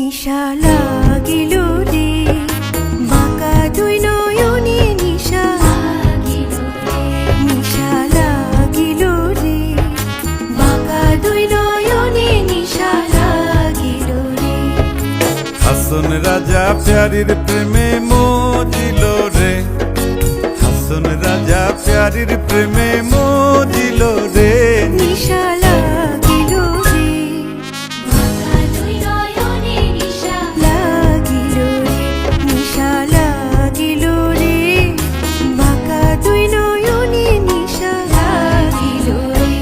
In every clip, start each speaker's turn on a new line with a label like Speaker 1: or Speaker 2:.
Speaker 1: নিশা লাগিল রে বাঁকা দুই নয়নে নিশা নিশা লাগিল রে বাঁকা দুই নয়নে নিশা লাগিল রে।
Speaker 2: হাসন রাজা প্যারির প্রেমে মজিল রে, হাসন রাজা প্যারির প্রেমে মজিল রে।
Speaker 1: নিশা লাগিল রে
Speaker 3: বাঁকা দুই নয়নে নিশা
Speaker 1: লাগিল রে নিশা লাগিল রে বাঁকা দুই নয়নে নিশা লাগিল রে।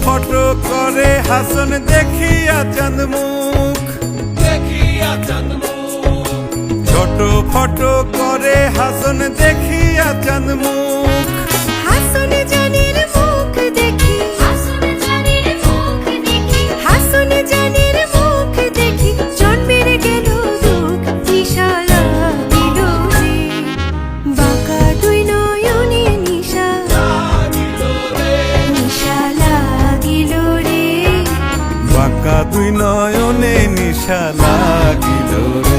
Speaker 2: ফটো করে হাসন দেখিয়া চাঁদ মুখ, ছোট ফটো করে হাসন দেখিয়া চাঁদ মুখ।
Speaker 1: হাসন জানের মুখ দেখি
Speaker 3: হাসন জানের মুখ দেখি
Speaker 1: হাসন জানের মুখ দেখি জন্মের গেল দুঃখ। নিশা লাগিল রে বাঁকা দুই নয়নে নিশা নিশা লাগিল রে
Speaker 2: বাঁকা দুই নয়নে নিশা লাগিল রে।